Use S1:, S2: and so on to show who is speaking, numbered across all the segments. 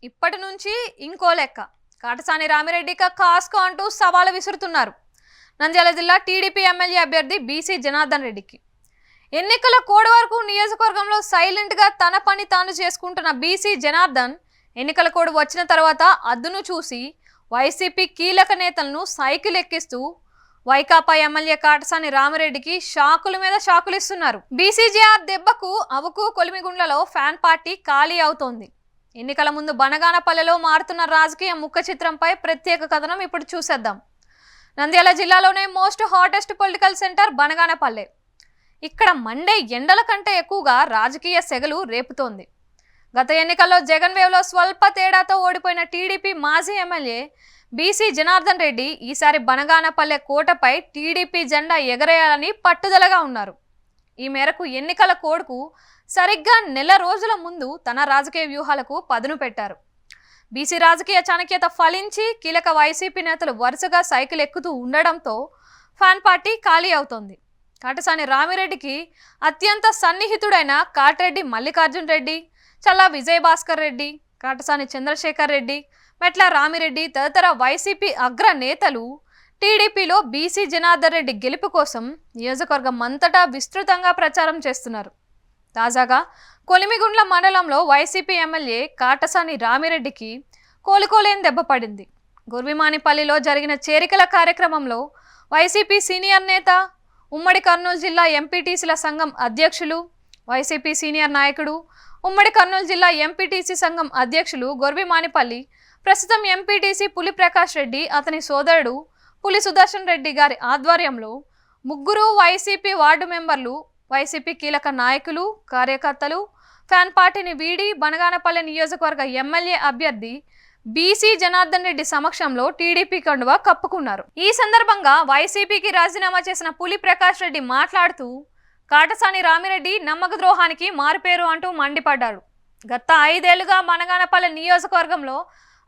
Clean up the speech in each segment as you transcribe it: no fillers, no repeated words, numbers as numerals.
S1: ఇప్పటి నుంచి ఇంకో లెక్క. కాటసాని రామిరెడ్డికి కాస్కో అంటూ సవాలు విసురుతున్నారు నంద్యాల జిల్లా టీడీపీ ఎమ్మెల్యే అభ్యర్థి బీసీ జనార్దన్ రెడ్డికి. ఎన్నికల కోడ్ వరకు నియోజకవర్గంలో సైలెంట్గా తన పని తాను చేసుకుంటున్న బీసీ జనార్దన్ ఎన్నికల కోడ్ వచ్చిన తర్వాత అద్దును చూసి వైసీపీ కీలక నేతలను సైకిల్ ఎక్కిస్తూ వైకాపా ఎమ్మెల్యే కాటసాని రామిరెడ్డికి షాకుల మీద షాకులు ఇస్తున్నారు. బీసీజీఆర్ దెబ్బకు అవుకు కొలిమిగుండ్లలో ఫ్యాన్ పార్టీ ఖాళీ అవుతోంది. ఎన్నికల ముందు బనగానపల్లెలో మారుతున్న రాజకీయ ముఖ చిత్రంపై ప్రత్యేక కథనం ఇప్పుడు చూసేద్దాం. నంద్యాల జిల్లాలోనే most hottest political centre Banaganapalle. ఇక్కడ మండే ఎండల కంటే ఎక్కువగా రాజకీయ సెగలు రేపుతోంది. గత ఎన్నికల్లో జగన్ వేవ్లో స్వల్ప తేడాతో ఓడిపోయిన టీడీపీ మాజీ ఎమ్మెల్యే బీసీ జనార్దన్ రెడ్డి ఈసారి బనగానపల్లె కోటపై టీడీపీ జెండా ఎగరేయాలని పట్టుదలగా ఉన్నారు. ఈ మేరకు ఎన్నికల కోడ్కు సరిగ్గా నెల రోజుల ముందు తన రాజకీయ వ్యూహాలకు పదును పెట్టారు. బీసీ రాజకీయ చాణక్యత ఫలించి కీలక వైసీపీ నేతలు వరుసగా సైకిల్ ఎక్కుతూ ఉండడంతో ఫ్యాన్ పార్టీ ఖాళీ అవుతోంది. కాటసాని రామిరెడ్డికి అత్యంత సన్నిహితుడైన కాటిరెడ్డి మల్లికార్జున్ రెడ్డి, చల్లా విజయభాస్కర్ రెడ్డి, కాటసాని చంద్రశేఖర్ రెడ్డి, మెట్ల రామిరెడ్డి తదితర వైసీపీ అగ్ర నేతలు టీడీపీలో బీసీ జనార్దన్ రెడ్డి గెలుపు కోసం నియోజకవర్గం అంతటా విస్తృతంగా ప్రచారం చేస్తున్నారు. తాజాగా కొలిమిగుండ్ల మండలంలో వైసీపీ ఎమ్మెల్యే కాటసాని రామిరెడ్డికి కోలుకోలేని దెబ్బ పడింది. గుర్విమానిపల్లిలో జరిగిన చేరికల కార్యక్రమంలో వైసీపీ సీనియర్ నేత, ఉమ్మడి కర్నూలు జిల్లా ఎంపీటీసీల సంఘం అధ్యక్షులు, వైసీపీ సీనియర్ నాయకుడు, ఉమ్మడి కర్నూలు జిల్లా ఎంపీటీసీ సంఘం అధ్యక్షులు గొర్విమానిపల్లి, ప్రస్తుతం ఎంపీటీసీ పులి ప్రకాష్ రెడ్డి, అతని సోదరుడు పులి సుదర్శన్ రెడ్డి గారి ఆధ్వర్యంలో ముగ్గురు వైసీపీ వార్డు మెంబర్లు, వైసీపీ కీలక నాయకులు, కార్యకర్తలు ఫ్యాన్ పార్టీని వీడి బనగానపల్లె నియోజకవర్గ ఎమ్మెల్యే అభ్యర్థి బీసీ జనార్దన్ రెడ్డి సమక్షంలో టీడీపీ కండువా కప్పుకున్నారు. ఈ సందర్భంగా వైసీపీకి రాజీనామా చేసిన పులి ప్రకాష్ రెడ్డి మాట్లాడుతూ కాటసాని రామిరెడ్డి నమ్మక ద్రోహానికి మారుపేరు అంటూ మండిపడ్డారు. గత 5 ఏళ్లుగా బనగానపల్లె నియోజకవర్గంలో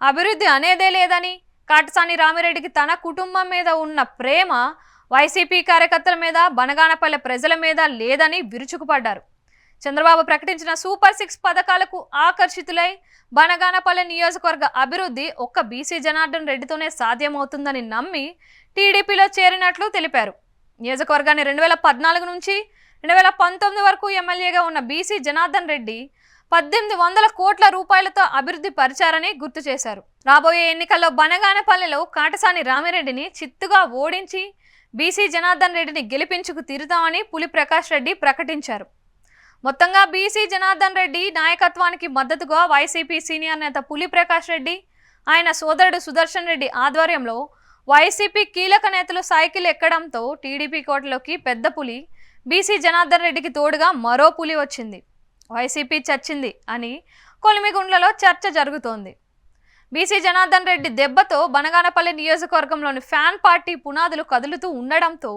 S1: అభివృద్ధి అనేదే లేదని, కాటసాని రామిరెడ్డికి తన కుటుంబం మీద ఉన్న ప్రేమ వైసీపీ కార్యకర్తల మీద, బనగానపల్లె ప్రజల మీద లేదని విరుచుకుపడ్డారు. చంద్రబాబు ప్రకటించిన సూపర్ 6 పథకాలకు ఆకర్షితులై బనగానపల్లె నియోజకవర్గ అభివృద్ధి ఒక్క బీసీ జనార్దన్ రెడ్డితోనే సాధ్యమవుతుందని నమ్మి టీడీపీలో చేరినట్లు తెలిపారు. నియోజకవర్గాన్ని 2014 నుంచి 2019 వరకు ఎమ్మెల్యేగా ఉన్న బీసీ జనార్దన్ రెడ్డి 1800 కోట్ల రూపాయలతో అభివృద్ధి పరిచారని గుర్తు చేశారు. రాబోయే ఎన్నికల్లో బనగానపల్లెలో కాటసాని రామిరెడ్డిని చిత్తుగా ఓడించి బీసీ జనార్దన్ రెడ్డిని గెలిపించుకు తీరుతామని పులి ప్రకాష్ రెడ్డి ప్రకటించారు. మొత్తంగా బీసీ జనార్దన్ రెడ్డి నాయకత్వానికి మద్దతుగా వైసీపీ సీనియర్ నేత పులి ప్రకాష్ రెడ్డి, ఆయన సోదరుడు సుదర్శన్ రెడ్డి ఆధ్వర్యంలో వైసీపీ కీలక నేతలు సైకిల్ ఎక్కడంతో టీడీపీ కోటలోకి పెద్ద పులి బీసీ జనార్దన్ రెడ్డికి తోడుగా మరో పులి వచ్చింది. వైసీపీ చచ్చింది అని కొలిమిగుండ్లలో చర్చ జరుగుతోంది. బీసీ జనార్దన్ రెడ్డి దెబ్బతో బనగానపల్లి నియోజకవర్గంలోని ఫ్యాన్ పార్టీ పునాదులు కదులుతూ ఉండడంతో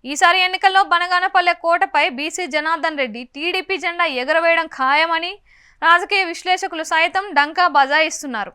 S1: ఈసారి ఎన్నికల్లో బనగానపల్లె కోటపై బీసీ జనార్దన్ రెడ్డి టీడీపీ జెండా ఎగరవేయడం ఖాయమని రాజకీయ విశ్లేషకులు సైతం డంకా బజాయిస్తున్నారు.